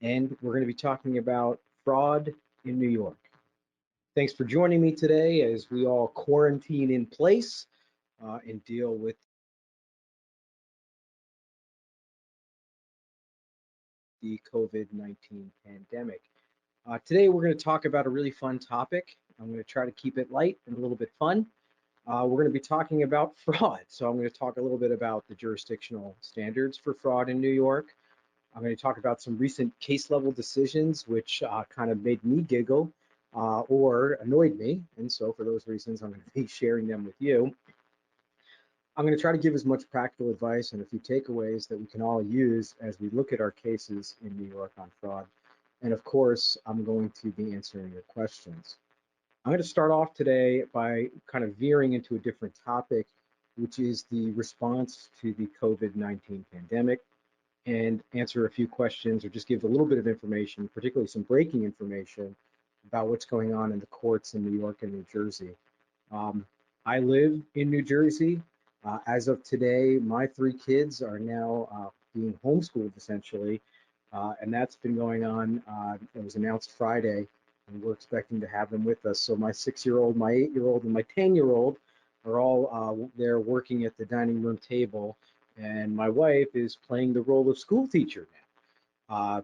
and we're going to be talking about fraud in New York. Thanks for joining me today as we all quarantine in place and deal with the COVID-19 pandemic. Today, we're going to talk about a really fun topic. I'm going to try to keep it light and a little bit fun. We're going to be talking about fraud. So I'm going to talk a little bit about the jurisdictional standards for fraud in New York. I'm going to talk about some recent case level decisions, which kind of made me giggle or annoyed me. And so for those reasons, I'm going to be sharing them with you. I'm going to try to give as much practical advice and a few takeaways that we can all use as we look at our cases in New York on fraud. And of course, I'm going to be answering your questions. I'm going to start off today by kind of veering into a different topic, which is the response to the COVID-19 pandemic, and answer a few questions or just give a little bit of information, particularly some breaking information about what's going on in the courts in New York and New Jersey. I live in New Jersey. As of today, my three kids are now being homeschooled essentially, and that's been going on. It was announced Friday, and we're expecting to have them with us. So my 6-year-old, my 8-year-old, and my 10-year-old are all there working at the dining room table, and my wife is playing the role of school teacher now.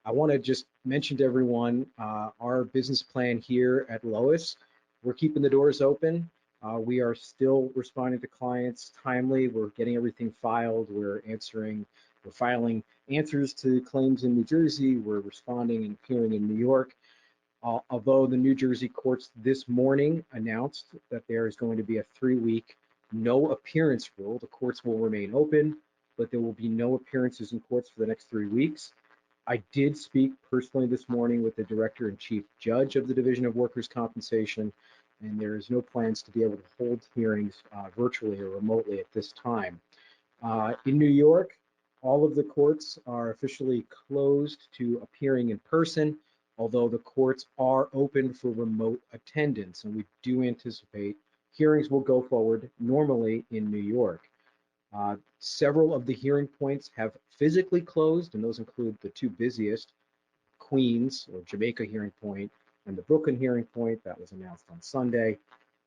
I want to just mention to everyone our business plan here at LOIS. We're keeping the doors open. We are still responding to clients timely. We're getting everything filed. We're filing answers to claims in New Jersey. We're responding and appearing in New York. Although the New Jersey courts this morning announced that there is going to be a 3-week no appearance rule. The courts will remain open, but there will be no appearances in courts for the next 3 weeks. I did speak personally this morning with the Director and Chief Judge of the Division of Workers' Compensation, and there is no plans to be able to hold hearings virtually or remotely at this time. In New York, all of the courts are officially closed to appearing in person, although the courts are open for remote attendance, and we do anticipate hearings will go forward normally in New York. Several of the hearing points have physically closed, and those include the two busiest, Queens or Jamaica hearing point and the Brooklyn hearing point that was announced on Sunday.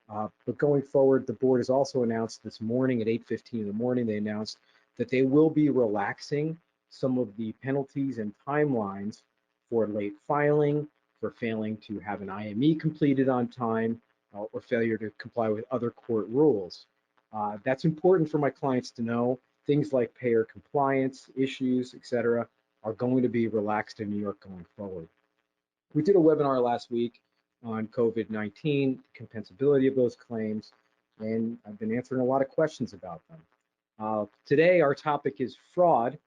But going forward, the board has also announced this morning at 8:15 in the morning, they announced that they will be relaxing some of the penalties and timelines for late filing, for failing to have an IME completed on time, or failure to comply with other court rules. That's important for my clients to know. Things like payer compliance issues, etc., are going to be relaxed in New York going forward. We did a webinar last week on COVID-19, the compensability of those claims, and I've been answering a lot of questions about them. Today, our topic is fraud,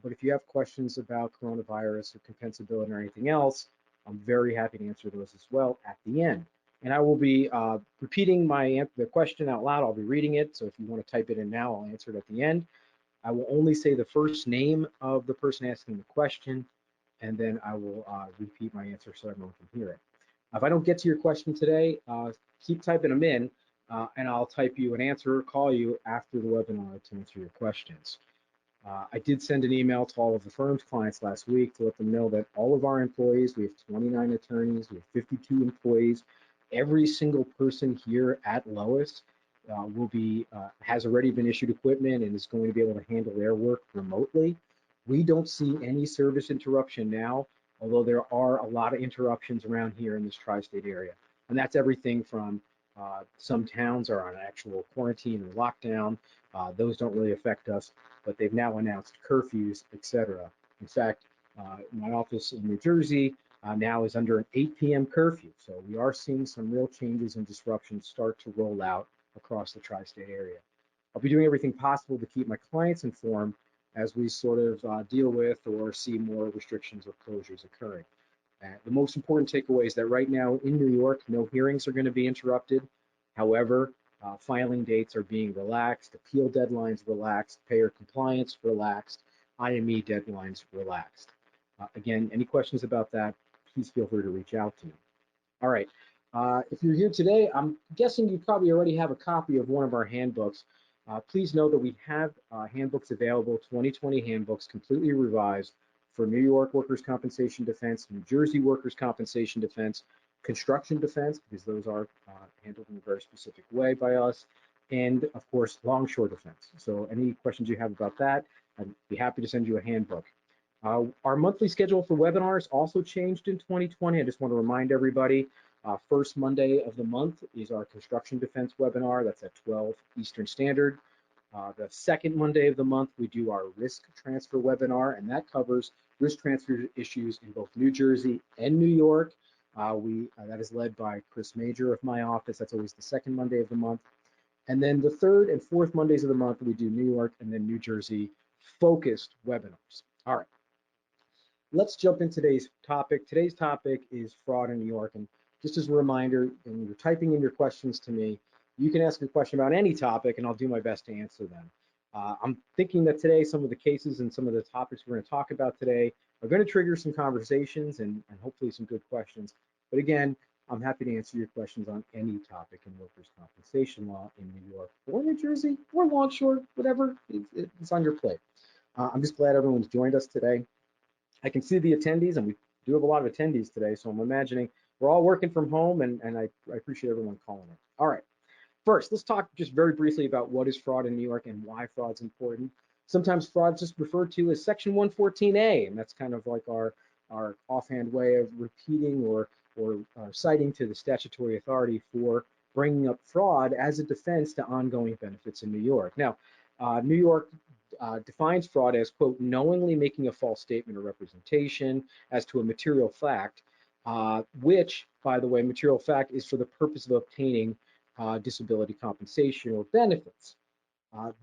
but if you have questions about coronavirus or compensability or anything else, I'm very happy to answer those as well at the end. And I will be repeating the question out loud. I'll be reading it, so if you want to type it in now, I'll answer it at the end. I will only say the first name of the person asking the question, and then I will repeat my answer so everyone can hear it. If I don't get to your question today, keep typing them in, and I'll type you an answer or call you after the webinar to answer your questions. I did send an email to all of the firm's clients last week to let them know that all of our employees, we have 29 attorneys, we have 52 employees, every single person here at LOIS has already been issued equipment and is going to be able to handle their work remotely. We don't see any service interruption now, although there are a lot of interruptions around here in this tri-state area. And that's everything from some towns are on actual quarantine or lockdown. Those don't really affect us, but they've now announced curfews, etc. In fact, my office in New Jersey now is under an 8 p.m. curfew. So we are seeing some real changes and disruptions start to roll out across the tri-state area. I'll be doing everything possible to keep my clients informed as we sort of deal with or see more restrictions or closures occurring. The most important takeaway is that right now in New York, no hearings are going to be interrupted. However, filing dates are being relaxed, appeal deadlines relaxed, payer compliance relaxed, IME deadlines relaxed. Again, any questions about that, please feel free to reach out to me. All right, if you're here today, I'm guessing you probably already have a copy of one of our handbooks. Please know that we have handbooks available, 2020 handbooks, completely revised for New York workers' compensation defense, New Jersey workers' compensation defense, construction defense, because those are handled in a very specific way by us, and of course, longshore defense. So any questions you have about that, I'd be happy to send you a handbook. Our monthly schedule for webinars also changed in 2020. I just want to remind everybody, first Monday of the month is our construction defense webinar. That's at 12 Eastern Standard. The second Monday of the month, we do our risk transfer webinar, and that covers risk transfer issues in both New Jersey and New York. That is led by Chris Major of my office. That's always the second Monday of the month. And then the third and fourth Mondays of the month, we do New York and then New Jersey focused webinars. All right. Let's jump into today's topic. Today's topic is fraud in New York. And just as a reminder, when you're typing in your questions to me, you can ask a question about any topic and I'll do my best to answer them. I'm thinking that today some of the cases and some of the topics we're going to talk about today are going to trigger some conversations and hopefully some good questions. But again, I'm happy to answer your questions on any topic in workers' compensation law in New York or New Jersey or longshore, whatever it's on your plate. I'm just glad everyone's joined us today. I can see the attendees, and we do have a lot of attendees today, so I'm imagining we're all working from home, and I appreciate everyone calling in. All right, first, let's talk just very briefly about what is fraud in New York and why fraud's important. Sometimes fraud's just referred to as Section 114A, and that's kind of like our offhand way of repeating or citing to the statutory authority for bringing up fraud as a defense to ongoing benefits in New York. Now, New York defines fraud as, quote, knowingly making a false statement or representation as to a material fact, which, by the way, material fact is for the purpose of obtaining disability compensation or benefits.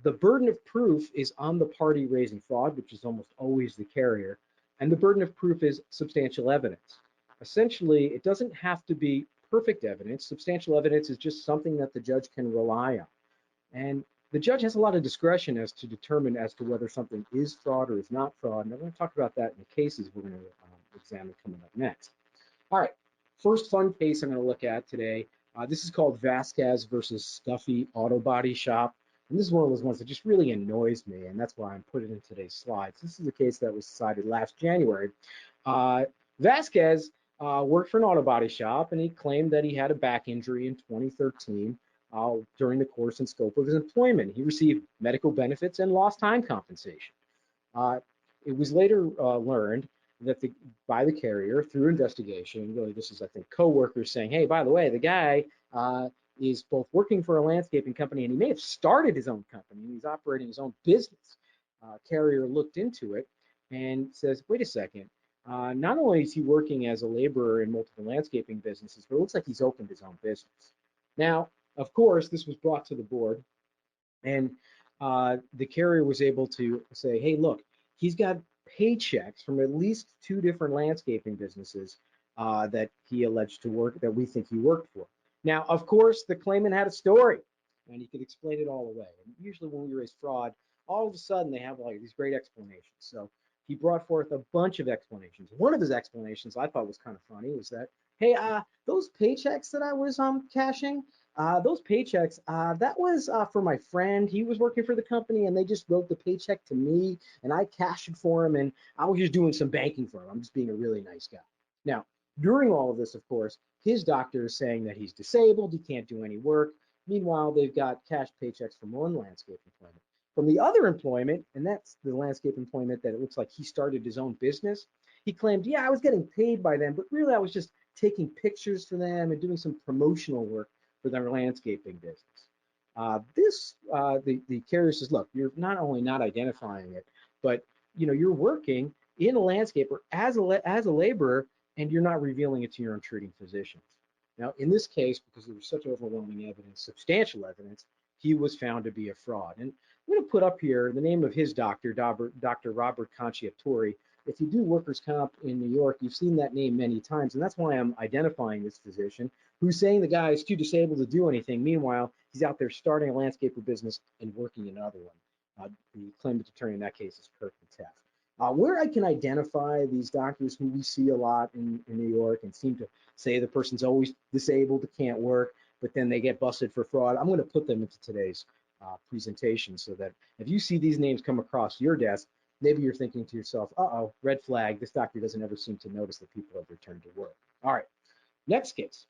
The burden of proof is on the party raising fraud, which is almost always the carrier, and the burden of proof is substantial evidence. Essentially, it doesn't have to be perfect evidence. Substantial evidence is just something that the judge can rely on. And the judge has a lot of discretion as to determine as to whether something is fraud or is not fraud. And I'm going to talk about that in the cases we're going to examine coming up next. All right, first fun case I'm going to look at today. This is called Vasquez versus Stuffy Auto Body Shop. And this is one of those ones that just really annoys me, and that's why I'm putting it in today's slides. This is a case that was decided last January. Vasquez worked for an auto body shop, and he claimed that he had a back injury in 2013 during the course and scope of his employment. He received medical benefits and lost time compensation. It was later learned that by the carrier through investigation, really this is, I think, co-workers saying, hey, by the way, the guy is both working for a landscaping company and he may have started his own company and he's operating his own business. Carrier looked into it and says, wait a second, not only is he working as a laborer in multiple landscaping businesses, but it looks like he's opened his own business. Now, of course, this was brought to the board, and the carrier was able to say, hey, look, he's got paychecks from at least 2 different landscaping businesses that he alleged to work, that we think he worked for. Now, of course, the claimant had a story, and he could explain it all away. And usually when we raise fraud, all of a sudden they have like these great explanations. So he brought forth a bunch of explanations. One of his explanations I thought was kind of funny was that, hey, those paychecks that I was cashing, those paychecks, that was for my friend. He was working for the company and they just wrote the paycheck to me and I cashed it for him and I was just doing some banking for him. I'm just being a really nice guy. Now, during all of this, of course, his doctor is saying that he's disabled, he can't do any work. Meanwhile, they've got cash paychecks from one landscape employment. From the other employment, and that's the landscape employment that it looks like he started his own business, he claimed, yeah, I was getting paid by them, but really I was just taking pictures for them and doing some promotional work for their landscaping business. The carrier says, look, you're not only not identifying it, but you're working in a landscaper as a laborer, and you're not revealing it to your own treating physicians. Now, in this case, because there was such overwhelming evidence, substantial evidence, he was found to be a fraud. And I'm going to put up here the name of his doctor, Dr. Robert Conciatori. If you do workers' comp in New York, you've seen that name many times, and that's why I'm identifying this physician who's saying the guy is too disabled to do anything. Meanwhile, he's out there starting a landscaper business and working another one. The claimant attorney in that case is Kirk Teff. Where I can identify these doctors who we see a lot in New York and seem to say the person's always disabled, can't work, but then they get busted for fraud, I'm going to put them into today's presentation so that if you see these names come across your desk, maybe you're thinking to yourself, uh-oh, red flag, this doctor doesn't ever seem to notice that people have returned to work. All right, next case.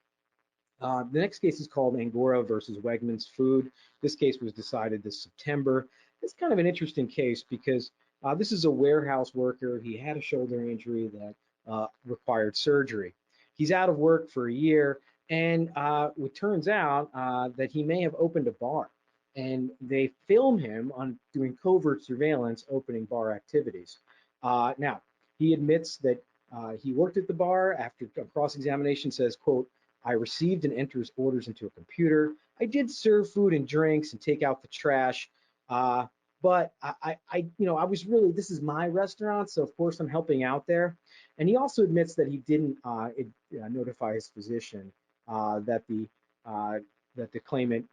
The next case is called Angora versus Wegmans Food. This case was decided this September. It's kind of an interesting case because this is a warehouse worker. He had a shoulder injury that required surgery. He's out of work for a year, and it turns out that he may have opened a bar. And they film him on doing covert surveillance opening bar activities. Now, he admits that he worked at the bar. After a cross-examination says, quote, I received and enters orders into a computer. I did serve food and drinks and take out the trash. But I was really, this is my restaurant, so of course I'm helping out there. And he also admits that he didn't notify his physician that the claimant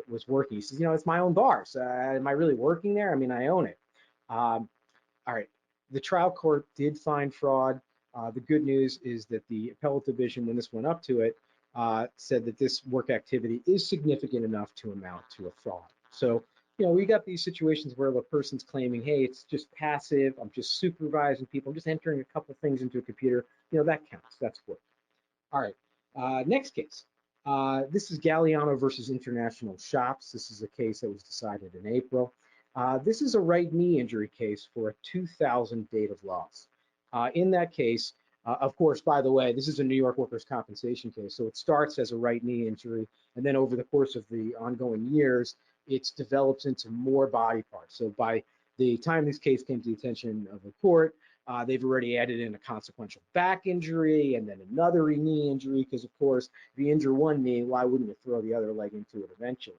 was working. He says, it's my own bar, so am I really working there? I mean, I own it. All right, the trial court did find fraud. The good news is that the appellate division, when this went up to it, said that this work activity is significant enough to amount to a fraud. So, we got these situations where the person's claiming, hey, it's just passive, I'm just supervising people, I'm just entering a couple things into a computer. That counts, that's work. All right, next case. This is Galliano versus International Shops. This is a case that was decided in April. This is a right knee injury case for a 2000 date of loss. In that case, of course, by the way, this is a New York workers' compensation case, so it starts as a right knee injury, and then over the course of the ongoing years, it's developed into more body parts. So by the time this case came to the attention of the court, they've already added in a consequential back injury and then another knee injury, because of course, if you injure one knee, why wouldn't you throw the other leg into it eventually?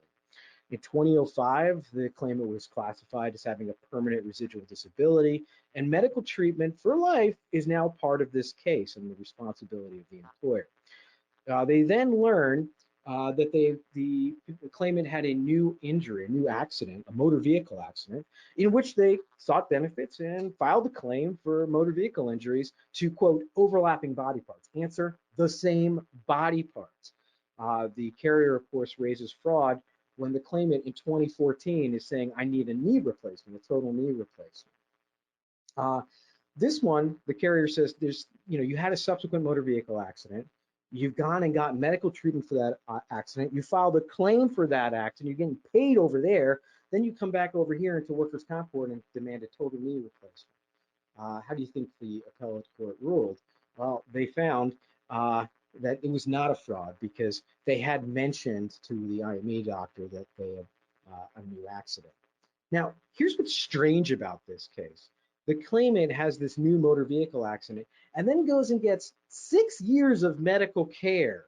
In 2005, the claimant was classified as having a permanent residual disability, and medical treatment for life is now part of this case and the responsibility of the employer. They then learned that the claimant had a new injury, a new accident, a motor vehicle accident, in which they sought benefits and filed a claim for motor vehicle injuries to, quote, overlapping body parts. Answer, the same body parts. The carrier, of course, raises fraud when the claimant in 2014 is saying, I need a knee replacement, a total knee replacement. This one, the carrier says, you had a subsequent motor vehicle accident. You've gone and got medical treatment for that accident. You filed a claim for that accident. You're getting paid over there. Then you come back over here into workers' comp court and demand a total knee replacement. How do you think the appellate court ruled? Well, they found that it was not a fraud because they had mentioned to the IME doctor that they had a new accident. Now, here's what's strange about this case. The claimant has this new motor vehicle accident and then goes and gets 6 years of medical care.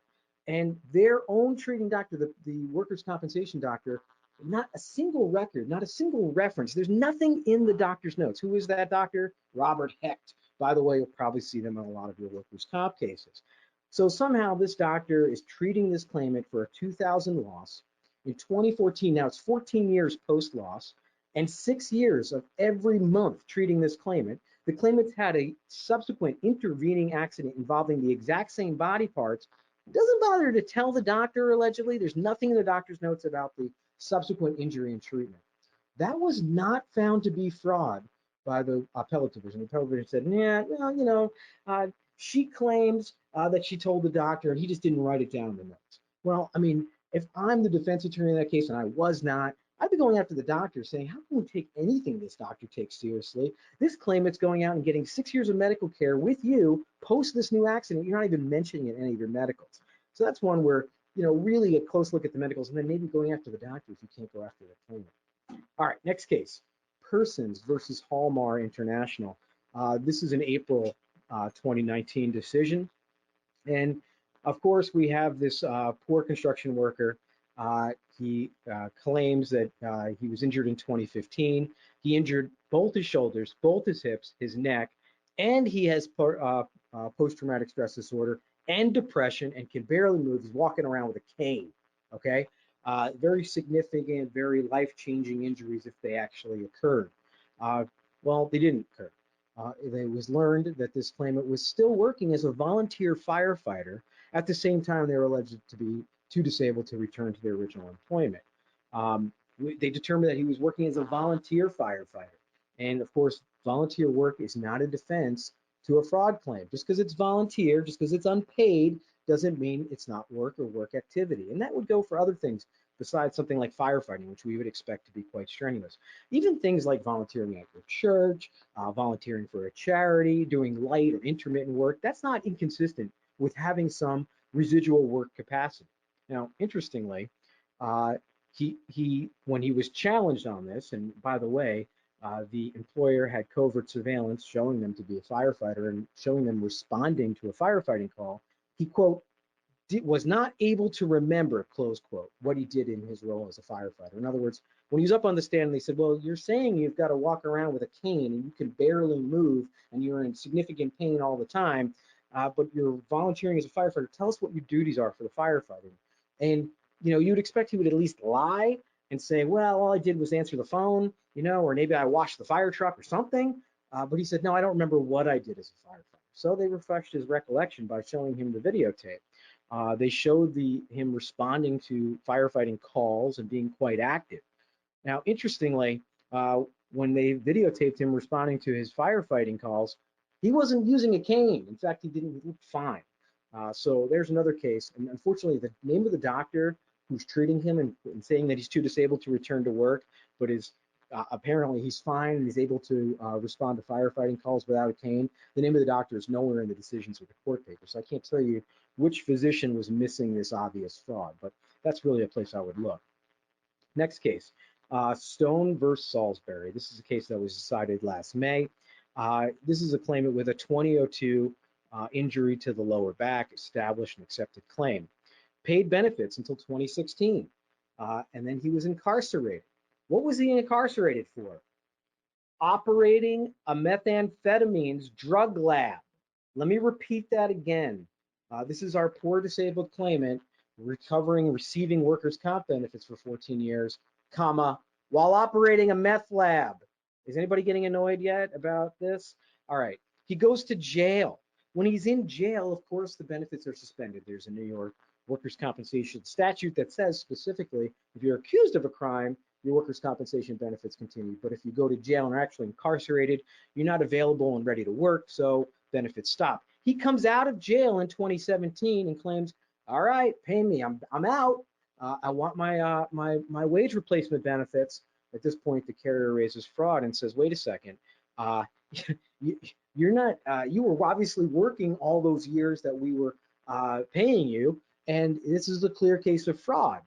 And their own treating doctor, the workers' compensation doctor, not a single record, not a single reference. There's nothing in the doctor's notes. Who is that doctor? Robert Hecht. By the way, you'll probably see them in a lot of your workers' comp cases. So somehow this doctor is treating this claimant for a 2000 loss. In 2014, now it's 14 years post-loss, and 6 years of every month treating this claimant. The claimant's had a subsequent intervening accident involving the exact same body parts. Doesn't bother to tell the doctor, allegedly. There's nothing in the doctor's notes about the subsequent injury and treatment. That was not found to be fraud by the appellate division. The appellate division said, yeah, well, she claims that she told the doctor and he just didn't write it down in the notes. Well, I mean, if I'm the defense attorney in that case and I was not, I'd be going after the doctor saying, how can we take anything this doctor takes seriously? This claimant's going out and getting 6 years of medical care with you post this new accident. You're not even mentioning it in any of your medicals. So that's one where, really a close look at the medicals and then maybe going after the doctor if you can't go after the claimant. All right, next case, Persons versus Hallmar International. This is an April 2019 decision. And of course, we have this poor construction worker. He claims that he was injured in 2015. He injured both his shoulders, both his hips, his neck, and he has post-traumatic stress disorder and depression and can barely move. He's walking around with a cane, okay? Very significant, very life-changing injuries if they actually occurred. Well, they didn't occur. It was learned that this claimant was still working as a volunteer firefighter. At the same time, they were alleged to be too disabled to return to their original employment. They determined that he was working as a volunteer firefighter. And of course, volunteer work is not a defense to a fraud claim. Just because it's volunteer, just because it's unpaid, doesn't mean it's not work or work activity. And that would go for other things besides something like firefighting, which we would expect to be quite strenuous. Even things like volunteering at your church, volunteering for a charity, doing light or intermittent work, that's not inconsistent with having some residual work capacity. Now, interestingly, uh, he when he was challenged on this, and by the way, the employer had covert surveillance showing them to be a firefighter and showing them responding to a firefighting call. He, quote, was not able to remember, close quote, what he did in his role as a firefighter. In other words, when he was up on the stand, they said, well, you're saying you've got to walk around with a cane and you can barely move and you're in significant pain all the time, but you're volunteering as a firefighter. Tell us what your duties are for the firefighting. And, you'd expect he would at least lie and say, well, all I did was answer the phone, or maybe I washed the fire truck or something. But he said, no, I don't remember what I did as a firefighter. So they refreshed his recollection by showing him the videotape. They showed him responding to firefighting calls and being quite active. Now, interestingly, when they videotaped him responding to his firefighting calls, he wasn't using a cane. In fact, he look fine. So there's another case. And unfortunately, the name of the doctor who's treating him and saying that he's too disabled to return to work, but is apparently he's fine and he's able to respond to firefighting calls without a cane. The name of the doctor is nowhere in the decisions or the court papers. So I can't tell you which physician was missing this obvious fraud, but that's really a place I would look. Next case, Stone versus Salisbury. This is a case that was decided last May. This is a claimant with a 2002 injury to the lower back, established and accepted claim. Paid benefits until 2016, and then he was incarcerated. What was he incarcerated for? Operating a methamphetamines drug lab. Let me repeat that again. This is our poor disabled claimant receiving workers' comp benefits for 14 years, while operating a meth lab. Is anybody getting annoyed yet about this? All right. He goes to jail. When he's in jail, of course, the benefits are suspended. There's a New York workers' compensation statute that says specifically if you're accused of a crime, your workers' compensation benefits continue. But if you go to jail and are actually incarcerated, you're not available and ready to work, so benefits stop. He comes out of jail in 2017 and claims, all right, pay me, I'm out. I want my wage replacement benefits. At this point, the carrier raises fraud and says, wait a second, you're not, you were obviously working all those years that we were paying you, and this is a clear case of fraud,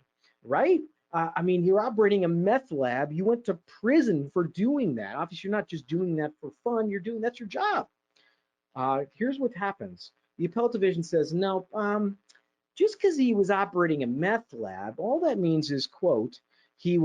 right? I mean, you're operating a meth lab. You went to prison for doing that. Obviously, you're not just doing that for fun. That's your job. Here's what happens. The appellate division says, no, just because he was operating a meth lab, all that means is, quote, he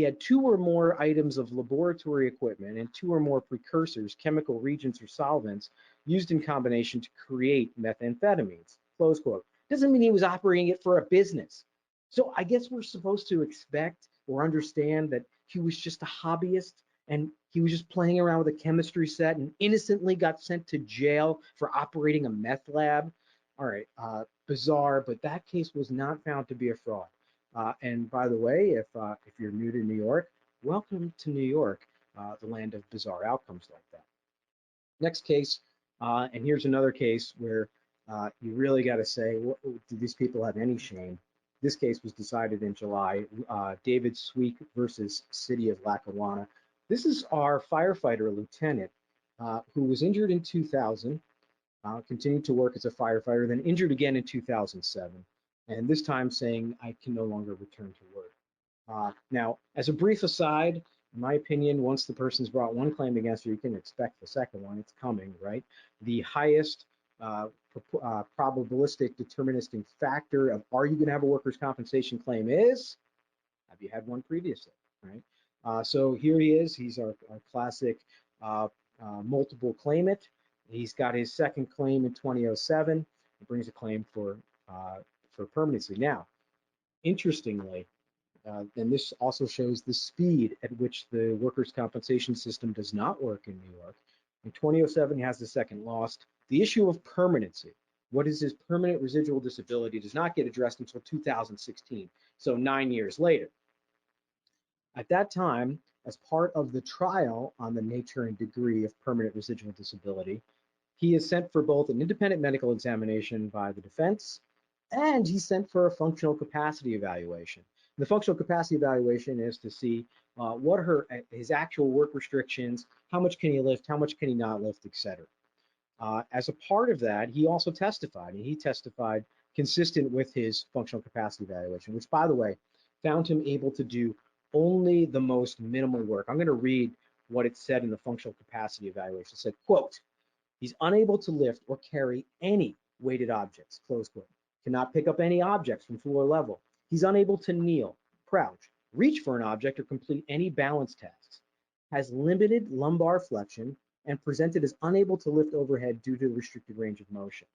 had 2 or more items of laboratory equipment and 2 or more precursors, chemical reagents or solvents used in combination to create methamphetamines, close quote. Doesn't mean he was operating it for a business. So I guess we're supposed to expect or understand that he was just a hobbyist and he was just playing around with a chemistry set and innocently got sent to jail for operating a meth lab. All right, bizarre, but that case was not found to be a fraud. And by the way, if you're new to New York, welcome to New York, the land of bizarre outcomes like that. Next case, and here's another case where you really got to say, do these people have any shame? This case was decided in July, David Sweek versus City of Lackawanna. This is our firefighter lieutenant who was injured in 2000, continued to work as a firefighter, then injured again in 2007, and this time saying, I can no longer return to work. Now, as a brief aside, in my opinion, once the person's brought one claim against you, you can expect the second one. It's coming, right? The highest probabilistic deterministic factor of are you going to have a workers' compensation claim is, have you had one previously, right? So here he is. He's our classic multiple claimant. He's got his second claim in 2007. He brings a claim for permanency. Now, interestingly, and this also shows the speed at which the workers' compensation system does not work in New York. In 2007, he has the second lost. The issue of permanency, what is his permanent residual disability, does not get addressed until 2016, so 9 years later. At that time, as part of the trial on the nature and degree of permanent residual disability, he is sent for both an independent medical examination by the defense, and he's sent for a functional capacity evaluation. The functional capacity evaluation is to see what are his actual work restrictions, how much can he lift, how much can he not lift, etc. As a part of that, he also testified, and he testified consistent with his functional capacity evaluation, which, by the way, found him able to do only the most minimal work. I'm going to read what it said in the functional capacity evaluation. It said, quote, he's unable to lift or carry any weighted objects, close quote. Cannot pick up any objects from floor level. He's unable to kneel, crouch, reach for an object, or complete any balance tasks. Has limited lumbar flexion and presented as unable to lift overhead due to the restricted range of motion.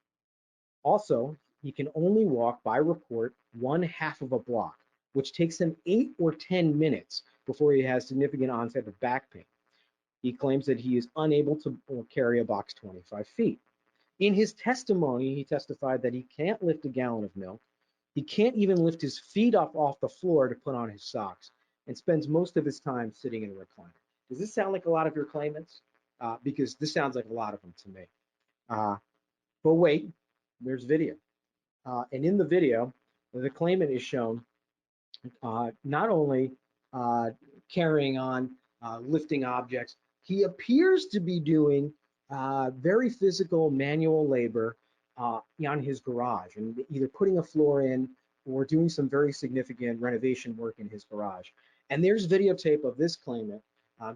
Also, he can only walk by report 1/2 of a block, which takes him 8 or 10 minutes before he has significant onset of back pain. He claims that he is unable to carry a box 25 feet. In his testimony, he testified that he can't lift a gallon of milk. He can't even lift his feet up off the floor to put on his socks, and spends most of his time sitting in a recliner. Does this sound like a lot of your claimants? Because this sounds like a lot of them to me. But wait, there's video. And in the video, the claimant is shown not only carrying on, lifting objects, he appears to be doing very physical manual labor on his garage, and either putting a floor in or doing some very significant renovation work in his garage. And there's videotape of this claimant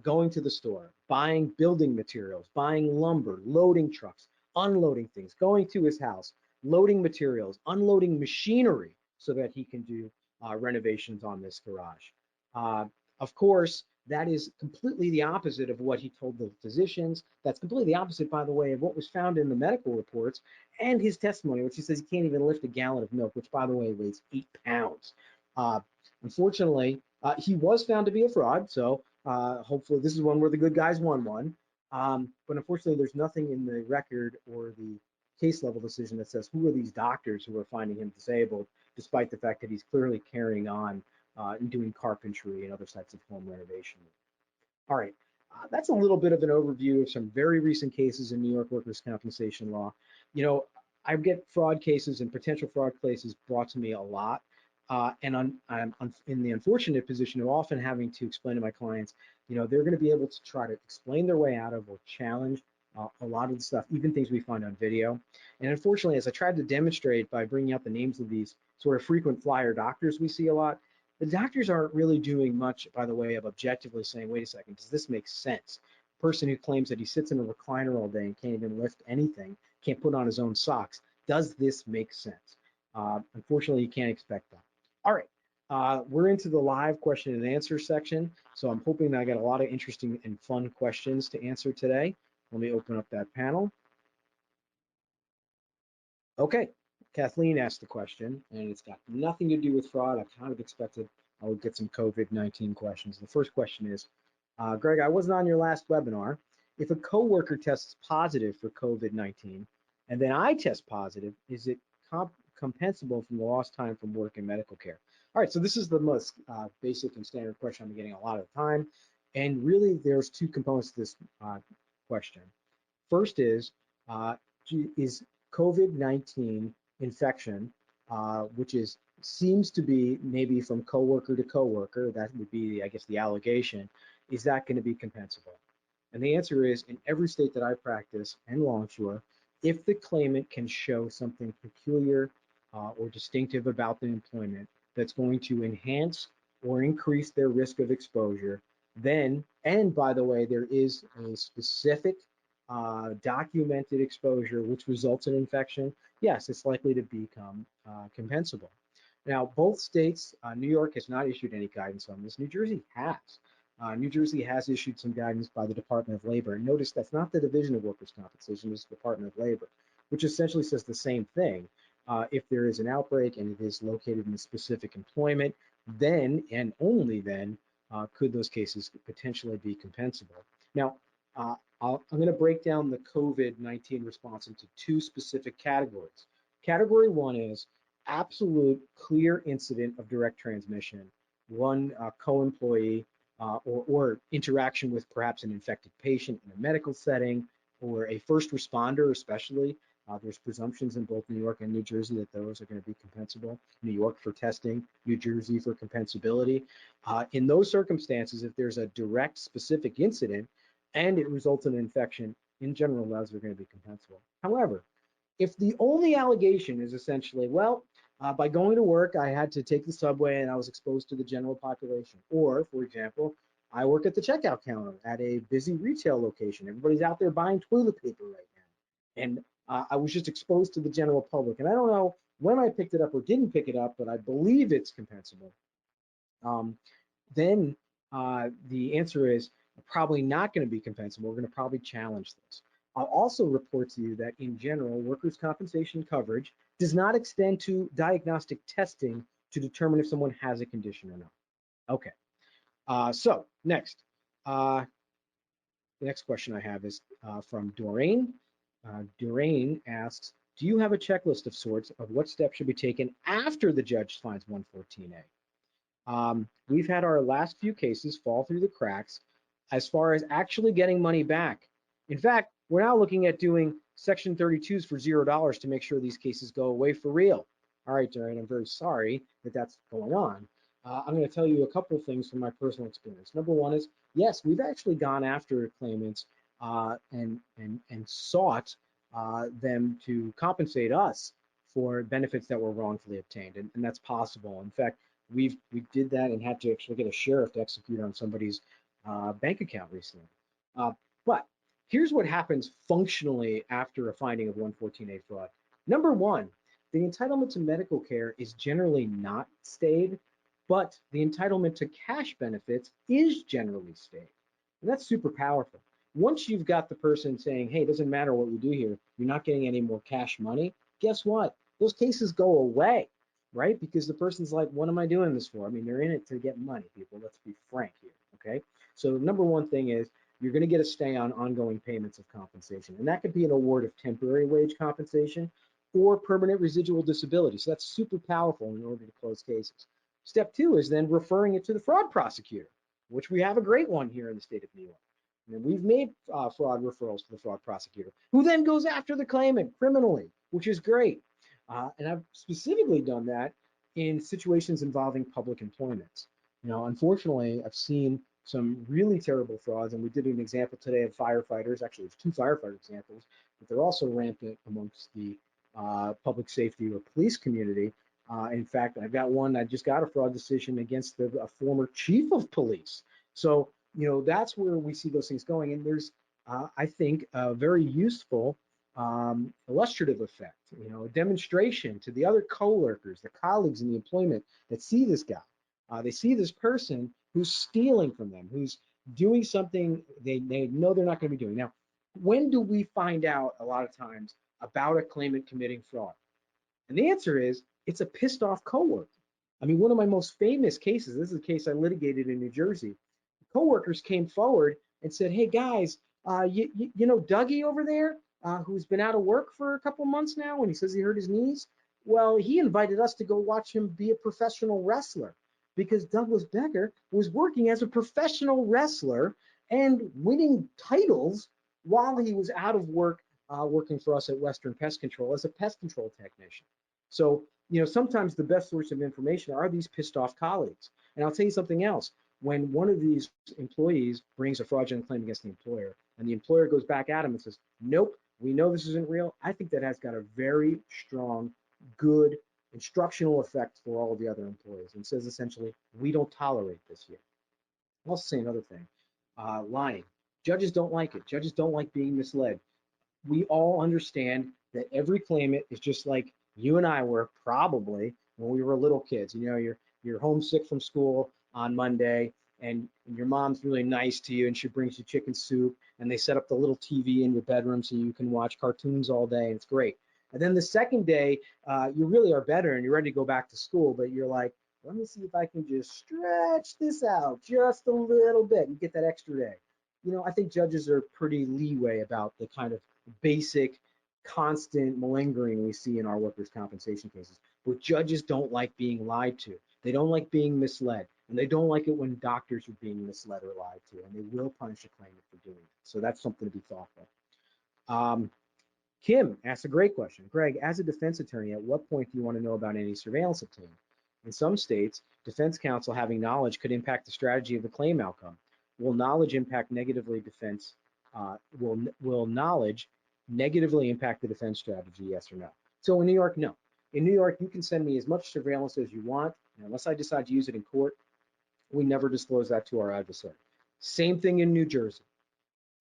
going to the store, buying building materials, buying lumber, loading trucks, unloading things, going to his house, loading materials, unloading machinery so that he can do renovations on this garage. Of course, that is completely the opposite of what he told the physicians. That's completely the opposite, by the way, of what was found in the medical reports and his testimony, which he says he can't even lift a gallon of milk, which, by the way, weighs 8 pounds. Unfortunately, he was found to be a fraud, so hopefully this is one where the good guys won one. But unfortunately, there's nothing in the record or the case level decision that says who are these doctors who are finding him disabled, despite the fact that he's clearly carrying on and doing carpentry and other types of home renovation. All right, that's a little bit of an overview of some very recent cases in New York workers' compensation law. You know, I get fraud cases and potential fraud cases brought to me a lot. And I'm in the unfortunate position of often having to explain to my clients, you know, they're going to be able to try to explain their way out of or challenge a lot of the stuff, even things we find on video. And unfortunately, as I tried to demonstrate by bringing out the names of these sort of frequent flyer doctors we see a lot, the doctors aren't really doing much by the way of objectively saying, wait a second, does this make sense? A person who claims that he sits in a recliner all day and can't even lift anything, can't put on his own socks, does this make sense? Unfortunately, you can't expect that. All right, we're into the live question and answer section. So I'm hoping that I got a lot of interesting and fun questions to answer today. Let me open up that panel. Okay, Kathleen asked the question, and it's got nothing to do with fraud. I kind of expected I would get some COVID-19 questions. The first question is, Greg, I wasn't on your last webinar. If a coworker tests positive for COVID-19 and then I test positive, is it compensable from the lost time from work and medical care? All right, so this is the most basic and standard question I'm getting a lot of the time. And really, there's two components to this question. First is COVID-19 infection, which seems to be maybe from coworker to coworker, that would be, I guess, the allegation, is that going to be compensable? And the answer is, in every state that I practice, and Longshore, if the claimant can show something peculiar or distinctive about the employment that's going to enhance or increase their risk of exposure, then, and by the way, there is a specific documented exposure which results in infection, yes, it's likely to become compensable. Now, both states, New York has not issued any guidance on this. New Jersey has. New Jersey has issued some guidance by the Department of Labor. And notice that's not the Division of Workers' Compensation, it's the Department of Labor, which essentially says the same thing. If there is an outbreak and it is located in a specific employment, then and only then could those cases potentially be compensable. Now, I'm going to break down the COVID-19 response into two specific categories. Category one is absolute clear incident of direct transmission. One co-employee or interaction with perhaps an infected patient in a medical setting, or a first responder especially. There's presumptions in both New York and New Jersey that those are going to be compensable. New York for testing, New Jersey for compensability. In those circumstances, if there's a direct specific incident and it results in an infection, in general, those are going to be compensable. However, if the only allegation is essentially, well, by going to work, I had to take the subway and I was exposed to the general population. Or, for example, I work at the checkout counter at a busy retail location. Everybody's out there buying toilet paper right now. And I was just exposed to the general public. And I don't know when I picked it up or didn't pick it up, but I believe it's compensable. Then the answer is probably not going to be compensable. We're going to probably challenge this. I'll also report to you that in general, workers' compensation coverage does not extend to diagnostic testing to determine if someone has a condition or not. Okay, so next. The next question I have is from Doreen. Doreen asks, do you have a checklist of sorts of what steps should be taken after the judge finds 114A? We've had our last few cases fall through the cracks as far as actually getting money back. In fact, we're now looking at doing Section 32s for $0 to make sure these cases go away for real. All right, Doreen, I'm very sorry that that's going on. I'm going to tell you a couple of things from my personal experience. Number one is, yes, we've actually gone after claimants and sought them to compensate us for benefits that were wrongfully obtained, and that's possible. In fact, we did that and had to actually get a sheriff to execute on somebody's bank account recently. But here's what happens functionally after a finding of 114A fraud. Number one, the entitlement to medical care is generally not stayed, but the entitlement to cash benefits is generally stayed. And that's super powerful. Once you've got the person saying, hey, it doesn't matter what we do here, you're not getting any more cash money, guess what? Those cases go away, right? Because the person's like, what am I doing this for? I mean, they're in it to get money, people. Let's be frank here, okay? So number one thing is you're going to get a stay on ongoing payments of compensation. And that could be an award of temporary wage compensation or permanent residual disability. So that's super powerful in order to close cases. Step two is then referring it to the fraud prosecutor, which we have a great one here in the state of New York. And we've made fraud referrals to the fraud prosecutor, who then goes after the claimant criminally, which is great. And I've specifically done that in situations involving public employments. You know, unfortunately, I've seen some really terrible frauds, and we did an example today of firefighters. Actually, there's two firefighter examples, but they're also rampant amongst the public safety or police community. In fact, I've got one, I just got a fraud decision against a former chief of police. So, you know, that's where we see those things going. And there's, I think, a very useful illustrative effect, you know, a demonstration to the other coworkers, the colleagues in the employment that see this guy. They see this person who's stealing from them, who's doing something they know they're not going to be doing. Now, when do we find out a lot of times about a claimant committing fraud? And the answer is, it's a pissed off coworker. I mean, one of my most famous cases, this is a case I litigated in New Jersey. Coworkers came forward and said, hey guys, you know Dougie over there, who's been out of work for a couple months now, and he says he hurt his knees? Well, he invited us to go watch him be a professional wrestler, because Douglas Becker was working as a professional wrestler and winning titles while he was out of work working for us at Western Pest Control as a pest control technician. So, you know, sometimes the best source of information are these pissed off colleagues. And I'll tell you something else. When one of these employees brings a fraudulent claim against the employer and the employer goes back at him and says, nope, we know this isn't real, I think that has got a very strong, good instructional effect for all of the other employees, and says essentially, we don't tolerate this here. I'll also say another thing, lying. Judges don't like it. Judges don't like being misled. We all understand that every claimant is just like you and I were probably when we were little kids. You know, you're homesick from school on Monday, and your mom's really nice to you, and she brings you chicken soup, and they set up the little TV in your bedroom so you can watch cartoons all day, and it's great. And then the second day, you really are better, and you're ready to go back to school, but you're like, let me see if I can just stretch this out just a little bit and get that extra day. You know, I think judges are pretty leeway about the kind of basic, constant malingering we see in our workers' compensation cases. But judges don't like being lied to. They don't like being misled. And they don't like it when doctors are being misled or lied to, and they will punish a claimant for doing it. So that's something to be thoughtful. Kim asks a great question. Greg, as a defense attorney, at what point do you want to know about any surveillance obtained? In some states, defense counsel having knowledge could impact the strategy of the claim outcome. Will knowledge impact negatively defense? Will knowledge negatively impact the defense strategy? Yes or no? So in New York, no. In New York, you can send me as much surveillance as you want, and unless I decide to use it in court, we never disclose that to our adversary. Same thing in New Jersey.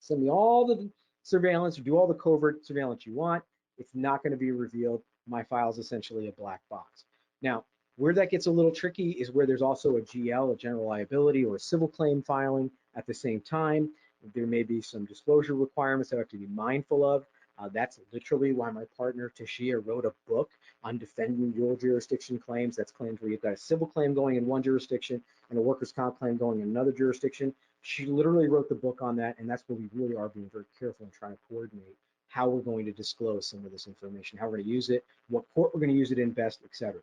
Send me all the surveillance, or do all the covert surveillance you want. It's not going to be revealed. My file is essentially a black box. Now, where that gets a little tricky is where there's also a GL, a general liability, or a civil claim filing at the same time. There may be some disclosure requirements that I have to be mindful of. That's literally why my partner Tashia wrote a book on defending dual jurisdiction claims. That's claims where you've got a civil claim going in one jurisdiction and a workers' comp claim going in another jurisdiction. She literally wrote the book on that, and that's where we really are being very careful and trying to coordinate how we're going to disclose some of this information, how we're going to use it, what court we're going to use it in best, etc.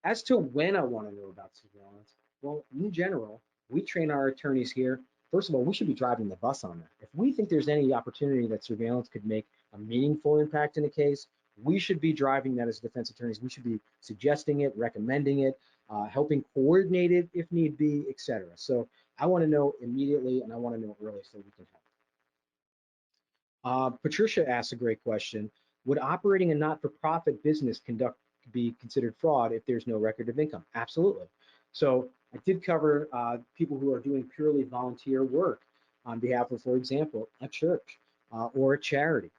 As to when I want to know about surveillance, well, in general, we train our attorneys here. First of all, we should be driving the bus on that. If we think there's any opportunity that surveillance could make a meaningful impact in a case, we should be driving that as defense attorneys. We should be suggesting it, recommending it, helping coordinate it if need be, etc. So I want to know immediately, and I want to know early so we can help. Patricia asks a great question. Would operating a not-for-profit business be considered fraud if there's no record of income? Absolutely. So I did cover people who are doing purely volunteer work on behalf of, for example, a church or a charity.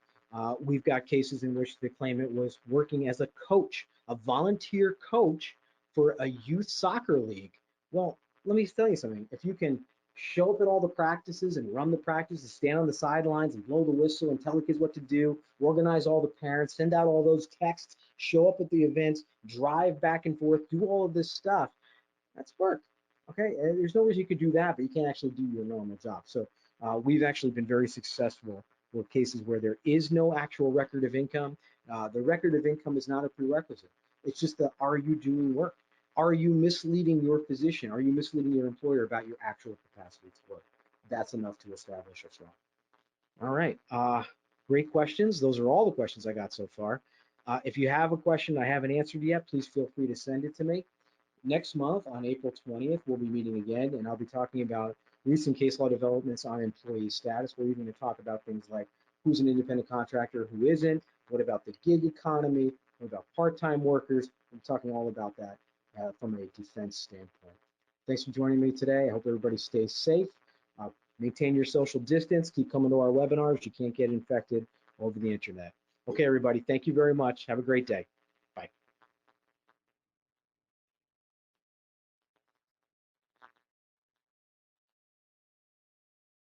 We've got cases in which the claimant was working as a coach, a volunteer coach for a youth soccer league. Well, let me tell you something. If you can show up at all the practices and run the practices, stand on the sidelines and blow the whistle and tell the kids what to do, organize all the parents, send out all those texts, show up at the events, drive back and forth, do all of this stuff, that's work. Okay, there's no reason you could do that, but you can't actually do your normal job. So we've actually been very successful with cases where there is no actual record of income. The record of income is not a prerequisite. It's just the, are you doing work? Are you misleading your physician? Are you misleading your employer about your actual capacity to work? That's enough to establish a fraud. All right, great questions. Those are all the questions I got so far. If you have a question I haven't answered yet, please feel free to send it to me. Next month, on April 20th, we'll be meeting again, and I'll be talking about recent case law developments on employee status. We're even going to talk about things like who's an independent contractor, who isn't, what about the gig economy, what about part-time workers. I'm talking all about that from a defense standpoint. Thanks for joining me today. I hope everybody stays safe. Maintain your social distance. Keep coming to our webinars. You can't get infected over the internet. Okay, everybody, thank you very much. Have a great day.